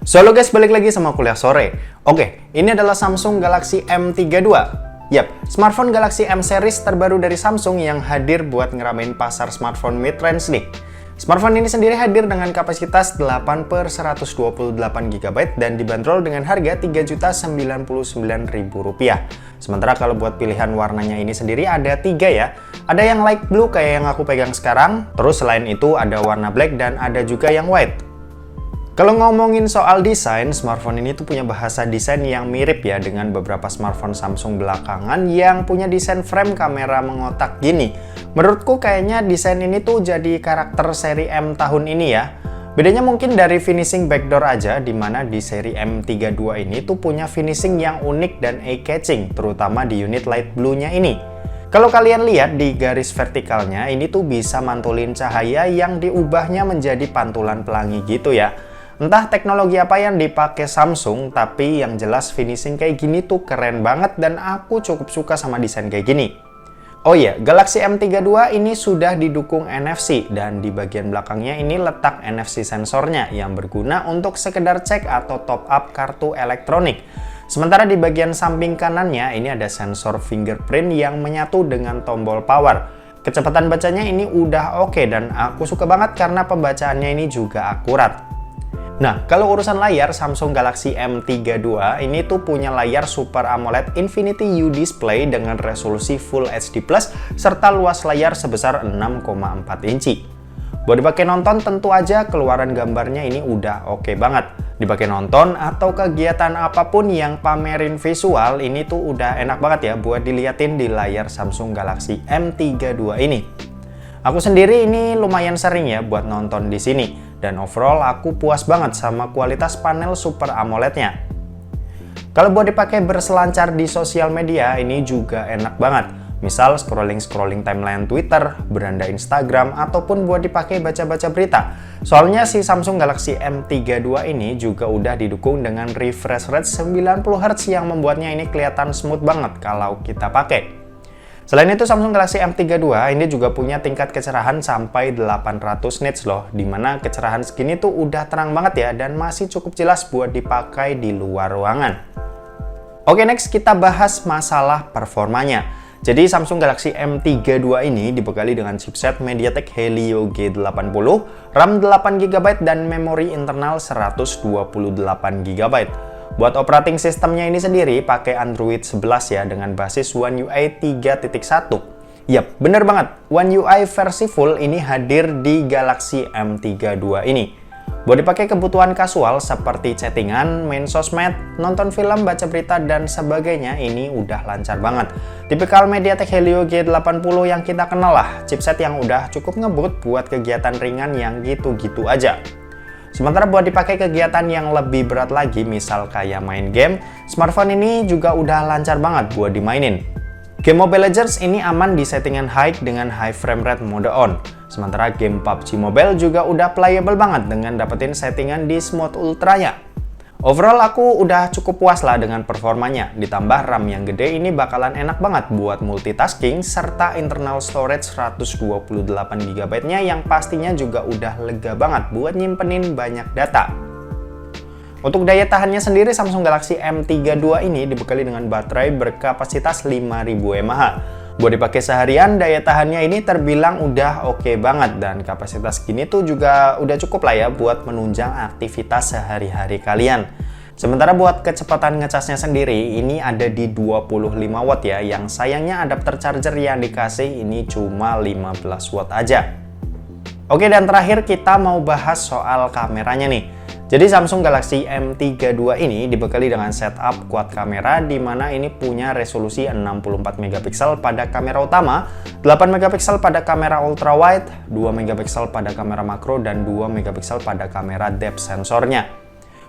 So, halo guys, balik lagi sama Kuliah Sore. Oke, ini adalah Samsung Galaxy M32. Yap, smartphone Galaxy M series terbaru dari Samsung yang hadir buat ngeramein pasar smartphone mid-range nih. Smartphone ini sendiri hadir dengan kapasitas 8/128 GB dan dibanderol dengan harga Rp3.099.000. Sementara kalau buat pilihan warnanya ini sendiri ada 3 ya. Ada yang light blue kayak yang aku pegang sekarang, terus selain itu ada warna black dan ada juga yang white. Kalau ngomongin soal desain, smartphone ini tuh punya bahasa desain yang mirip ya dengan beberapa smartphone Samsung belakangan yang punya desain frame kamera mengotak gini. Menurutku kayaknya desain ini tuh jadi karakter seri M tahun ini ya. Bedanya mungkin dari finishing backdoor aja, dimana di seri M32 ini tuh punya finishing yang unik dan eye-catching, terutama di unit light blue-nya ini. Kalau kalian lihat di garis vertikalnya, ini tuh bisa mantulin cahaya yang diubahnya menjadi pantulan pelangi gitu ya. Entah teknologi apa yang dipakai Samsung, tapi yang jelas finishing kayak gini tuh keren banget dan aku cukup suka sama desain kayak gini. Oh iya, Galaxy M32 ini sudah didukung NFC dan di bagian belakangnya ini letak NFC sensornya yang berguna untuk sekedar cek atau top up kartu elektronik. Sementara di bagian samping kanannya ini ada sensor fingerprint yang menyatu dengan tombol power. Kecepatan bacanya ini udah oke dan aku suka banget karena pembacaannya ini juga akurat. Nah, kalau urusan layar, Samsung Galaxy M32 ini tuh punya layar Super AMOLED Infinity U Display dengan resolusi Full HD+, serta luas layar sebesar 6,4 inci. Buat dipakai nonton, tentu aja keluaran gambarnya ini udah oke banget. Dipakai nonton atau kegiatan apapun yang pamerin visual, ini tuh udah enak banget ya buat diliatin di layar Samsung Galaxy M32 ini. Aku sendiri ini lumayan sering ya buat nonton di sini. Dan overall aku puas banget sama kualitas panel Super AMOLED-nya. Kalau buat dipakai berselancar di sosial media, ini juga enak banget. Misal scrolling timeline Twitter, beranda Instagram, ataupun buat dipakai baca-baca berita. Soalnya si Samsung Galaxy M32 ini juga udah didukung dengan refresh rate 90Hz yang membuatnya ini kelihatan smooth banget kalau kita pakai. Selain itu, Samsung Galaxy M32 ini juga punya tingkat kecerahan sampai 800 nits loh, dimana kecerahan segini tuh udah terang banget ya dan masih cukup jelas buat dipakai di luar ruangan. Oke, next kita bahas masalah performanya. Jadi Samsung Galaxy M32 ini dibekali dengan chipset MediaTek Helio G80, RAM 8GB dan memori internal 128GB. Buat operating sistemnya ini sendiri pakai Android 11 ya dengan basis One UI 3.1. Yap, bener banget. One UI versi full ini hadir di Galaxy M32 ini. Buat dipakai kebutuhan kasual seperti chattingan, main sosmed, nonton film, baca berita, dan sebagainya, ini udah lancar banget. Tipikal MediaTek Helio G80 yang kita kenal lah, chipset yang udah cukup ngebut buat kegiatan ringan yang gitu-gitu aja. Sementara buat dipakai kegiatan yang lebih berat lagi, misal kayak main game, smartphone ini juga udah lancar banget buat dimainin. Game Mobile Legends ini aman di settingan high dengan high frame rate mode on. Sementara game PUBG Mobile juga udah playable banget dengan dapetin settingan di smooth ultranya. Overall aku udah cukup puas lah dengan performanya, ditambah RAM yang gede ini bakalan enak banget buat multitasking serta internal storage 128GB-nya yang pastinya juga udah lega banget buat nyimpenin banyak data. Untuk daya tahannya sendiri, Samsung Galaxy M32 ini dibekali dengan baterai berkapasitas 5000 mAh. Buat dipakai seharian, daya tahannya ini terbilang udah oke banget dan kapasitas gini tuh juga udah cukup lah ya buat menunjang aktivitas sehari-hari kalian. Sementara buat kecepatan ngecasnya sendiri, ini ada di 25 watt ya, yang sayangnya adapter charger yang dikasih ini cuma 15 watt aja. Oke, dan terakhir kita mau bahas soal kameranya nih. Jadi Samsung Galaxy M32 ini dibekali dengan setup quad kamera di mana ini punya resolusi 64MP pada kamera utama, 8MP pada kamera ultrawide, 2MP pada kamera makro, dan 2MP pada kamera depth sensornya.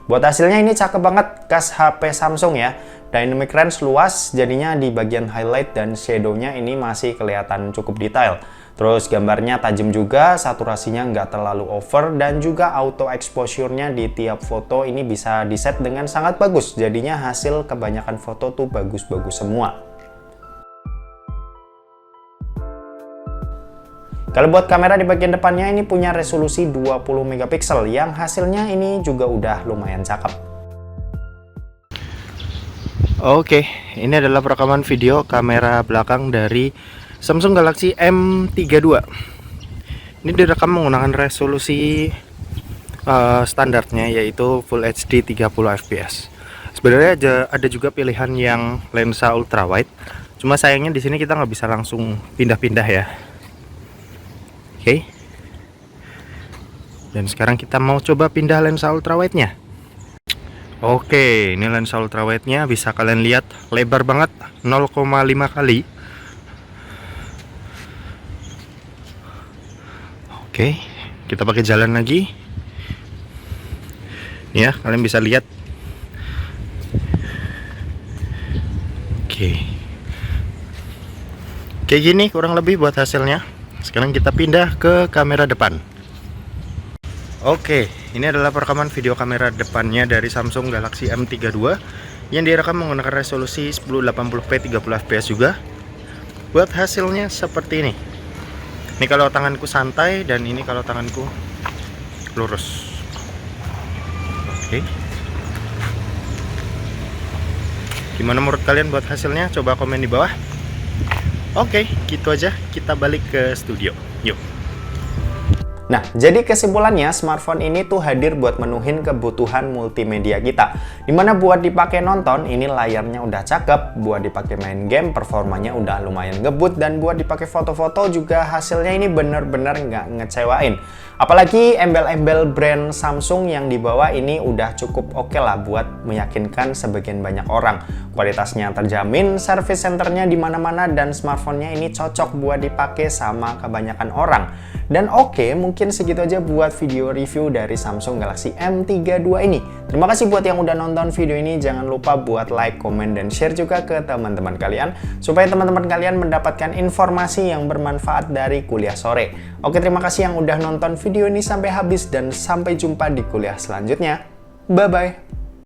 Buat hasilnya ini cakep banget, khas HP Samsung ya. Dynamic range luas, jadinya di bagian highlight dan shadow-nya ini masih kelihatan cukup detail. Terus gambarnya tajam juga, saturasinya nggak terlalu over, dan juga auto exposure-nya di tiap foto ini bisa di-set dengan sangat bagus. Jadinya hasil kebanyakan foto tuh bagus-bagus semua. Kalau buat kamera di bagian depannya ini punya resolusi 20 megapiksel yang hasilnya ini juga udah lumayan cakep. Oke, ini adalah perekaman video kamera belakang dari Samsung Galaxy M32. Ini direkam menggunakan resolusi standarnya yaitu Full HD 30 fps. Sebenarnya ada juga pilihan yang lensa ultra wide. Cuma sayangnya di sini kita nggak bisa langsung pindah-pindah ya. Oke. Dan sekarang kita mau coba pindah lensa ultra wide-nya. Oke, ini lensa ultra wide-nya bisa kalian lihat lebar banget 0,5 kali. Oke, kita pakai jalan lagi. Ya, kalian bisa lihat. Oke. Kayak gini kurang lebih buat hasilnya. Sekarang kita pindah ke kamera depan. Oke, ini adalah perekaman video kamera depannya dari Samsung Galaxy M32 yang direkam menggunakan resolusi 1080p 30 fps juga. Buat hasilnya seperti ini. Ini kalau tanganku santai dan ini kalau tanganku lurus. Oke. Gimana menurut kalian buat hasilnya? Coba komen di bawah. Oke, gitu aja. Kita balik ke studio. Yuk. Nah, jadi kesimpulannya smartphone ini tuh hadir buat menuhin kebutuhan multimedia kita. Dimana buat dipakai nonton, ini layarnya udah cakep, buat dipakai main game, performanya udah lumayan ngebut, dan buat dipakai foto-foto juga hasilnya ini bener-bener nggak ngecewain. Apalagi embel-embel brand Samsung yang dibawa ini udah cukup oke lah buat meyakinkan sebagian banyak orang. Kualitasnya terjamin, service centernya di mana-mana, dan smartphone-nya ini cocok buat dipakai sama kebanyakan orang. Dan oke, mungkin segitu aja buat video review dari Samsung Galaxy M32 ini. Terima kasih buat yang udah nonton video ini. Jangan lupa buat like, komen, dan share juga ke teman-teman kalian, supaya teman-teman kalian mendapatkan informasi yang bermanfaat dari kuliah sore. Oke, terima kasih yang udah nonton video ini sampai habis, dan sampai jumpa di kuliah selanjutnya. Bye-bye.